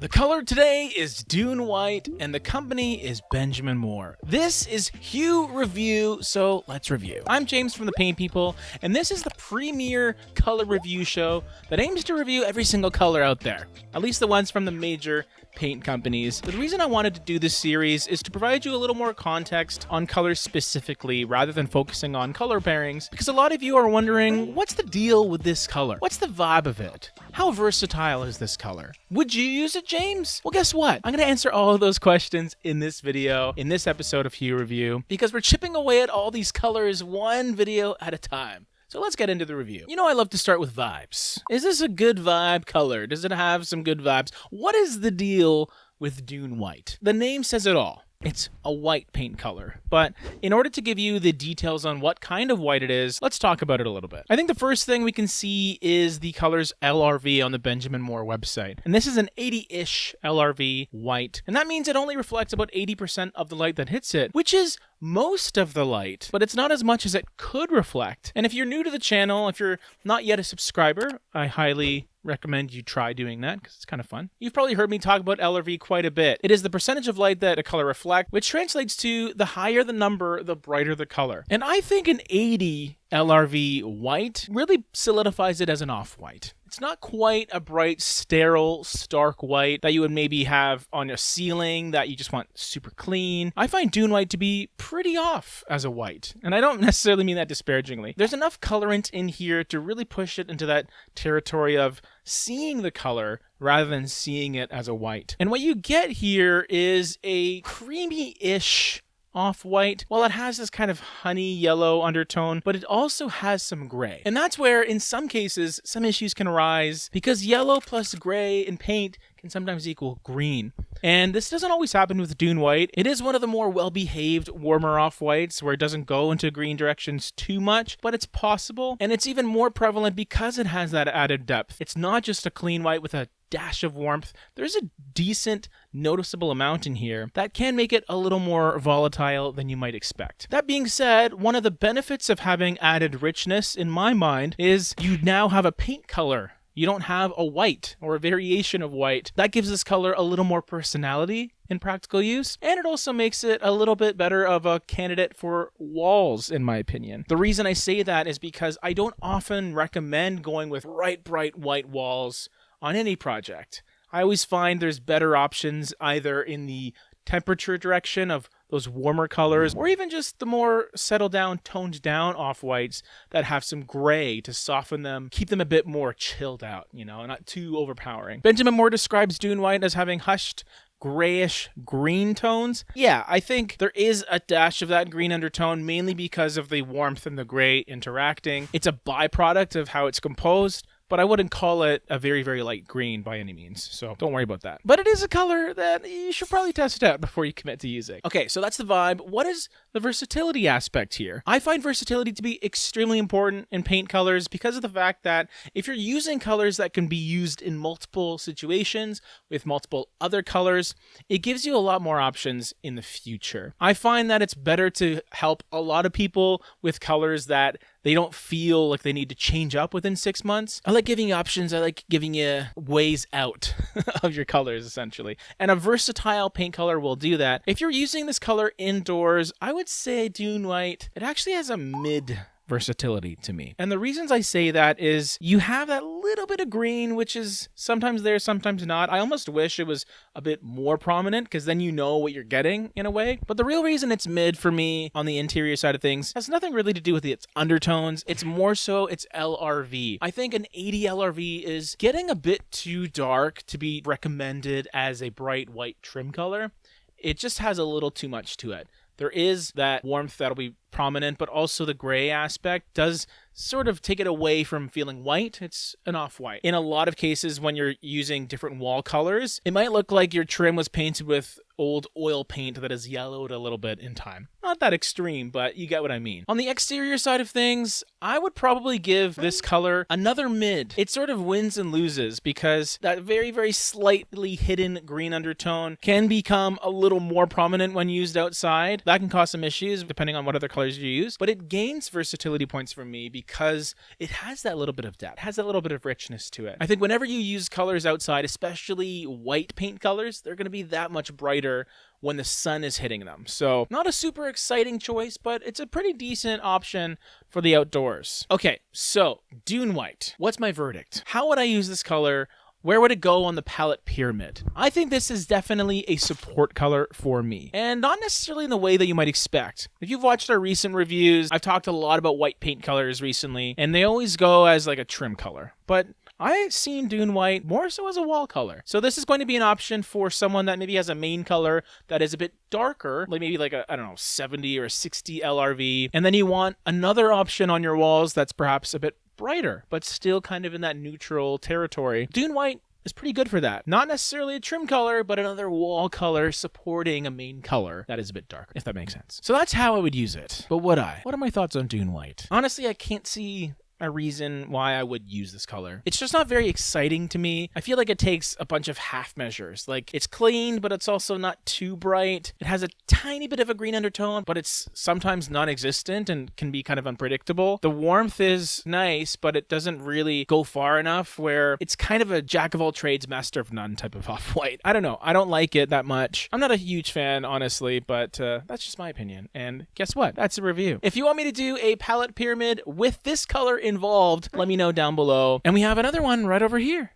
The color today is Dune White, and the company is Benjamin Moore. This is Hue Review, so let's review. I'm James from The Paint People, and this is the premier color review show that aims to review every single color out there, at least the ones from the major paint companies. The reason I wanted to do this series is to provide you a little more context on colors specifically, rather than focusing on color pairings, because a lot of you are wondering, what's the deal with this color? What's the vibe of it? How versatile is this color? Would you use it, James? Well, guess what? I'm going to answer all of those questions in this video, in this episode of Hue Review, because we're chipping away at all these colors one video at a time. So let's get into the review. You know I love to start with vibes. Is this a good vibe color? Does it have some good vibes? What is the deal with Dune White? The name says it all. It's a white paint color. But in order to give you the details on what kind of white it is, let's talk about it a little bit. I think the first thing we can see is the color's LRV on the Benjamin Moore website. And this is an 80-ish LRV white. And that means it only reflects about 80% of the light that hits it, which is most of the light, but it's not as much as it could reflect. And if you're new to the channel, if you're not yet a subscriber, I highly recommend you try doing that because it's kind of fun. You've probably heard me talk about LRV quite a bit. It is the percentage of light that a color reflects, which translates to the higher the number, the brighter the color. And I think an 80 LRV white really solidifies it as an off-white. It's not quite a bright, sterile, stark white that you would maybe have on a ceiling that you just want super clean. I find Dune White to be pretty off as a white, and I don't necessarily mean that disparagingly. There's enough colorant in here to really push it into that territory of seeing the color rather than seeing it as a white. And what you get here is a creamy-ish off-white. Well, it has this kind of honey yellow undertone, but it also has some gray. And that's where, in some cases, some issues can arise because yellow plus gray in paint can sometimes equal green. And this doesn't always happen with Dune White. It is one of the more well-behaved, warmer off-whites where it doesn't go into green directions too much, but it's possible. And it's even more prevalent because it has that added depth. It's not just a clean white with a dash of warmth. There's a decent, noticeable amount in here that can make it a little more volatile than you might expect. That being said, one of the benefits of having added richness, in my mind, is you now have a paint color. You don't have a white or a variation of white. That gives this color a little more personality in practical use, and it also makes it a little bit better of a candidate for walls, in my opinion. The reason I say that is because I don't often recommend going with bright white walls on any project. I always find there's better options either in the temperature direction of those warmer colors, or even just the more settled down, toned down off-whites that have some gray to soften them, keep them a bit more chilled out, not too overpowering. Benjamin Moore describes Dune White as having hushed, grayish green tones. Yeah, I think there is a dash of that green undertone, mainly because of the warmth and the gray interacting. It's a byproduct of how it's composed, but I wouldn't call it a very, very light green by any means, so don't worry about that. But it is a color that you should probably test out before you commit to using. Okay, so that's the vibe. What is the versatility aspect here? I find versatility to be extremely important in paint colors because of the fact that if you're using colors that can be used in multiple situations with multiple other colors, it gives you a lot more options in the future. I find that it's better to help a lot of people with colors that they don't feel like they need to change up within 6 months. I like giving you options. I like giving you ways out of your colors, essentially. And a versatile paint color will do that. If you're using this color indoors, I would say Dune White, it actually has a mid versatility to me. And the reasons I say that is you have that little bit of green, which is sometimes there, sometimes not. I almost wish it was a bit more prominent because then you know what you're getting in a way. But the real reason it's mid for me on the interior side of things has nothing really to do with its undertones. It's more so its LRV. I think an 80 LRV is getting a bit too dark to be recommended as a bright white trim color. It just has a little too much to it. There is that warmth that'll be prominent, but also the gray aspect does sort of take it away from feeling white. It's an off-white. In a lot of cases, when you're using different wall colors, it might look like your trim was painted with old oil paint that has yellowed a little bit in time. Not that extreme, but you get what I mean. On the exterior side of things, I would probably give this color another mid. It sort of wins and loses because that very, very slightly hidden green undertone can become a little more prominent when used outside. That can cause some issues depending on what other colors you use, but it gains versatility points from me because it has that little bit of depth, has that little bit of richness to it. I think whenever you use colors outside, especially white paint colors, they're going to be that much brighter when the sun is hitting them. So not a super exciting choice, but it's a pretty decent option for the outdoors. Okay, so Dune White. What's my verdict? How would I use this color? Where would it go on the palette pyramid? I think this is definitely a support color for me, and not necessarily in the way that you might expect. If you've watched our recent reviews, I've talked a lot about white paint colors recently, and they always go as like a trim color. But I've seen Dune White more so as a wall color. So this is going to be an option for someone that maybe has a main color that is a bit darker, like maybe like a, 70 or 60 LRV. And then you want another option on your walls that's perhaps a bit brighter, but still kind of in that neutral territory. Dune White is pretty good for that. Not necessarily a trim color, but another wall color supporting a main color that is a bit darker, if that makes sense. So that's how I would use it. But would I? What are my thoughts on Dune White? Honestly, I can't see a reason why I would use this color. It's just not very exciting to me. I feel like it takes a bunch of half measures. Like, it's clean, but it's also not too bright. It has a tiny bit of a green undertone, but it's sometimes non-existent and can be kind of unpredictable. The warmth is nice, but it doesn't really go far enough where it's kind of a jack of all trades, master of none type of off-white. I don't know. I don't like it that much. I'm not a huge fan, honestly, but that's just my opinion. And guess what? That's a review. If you want me to do a palette pyramid with this color involved, let me know down below. And we have another one right over here.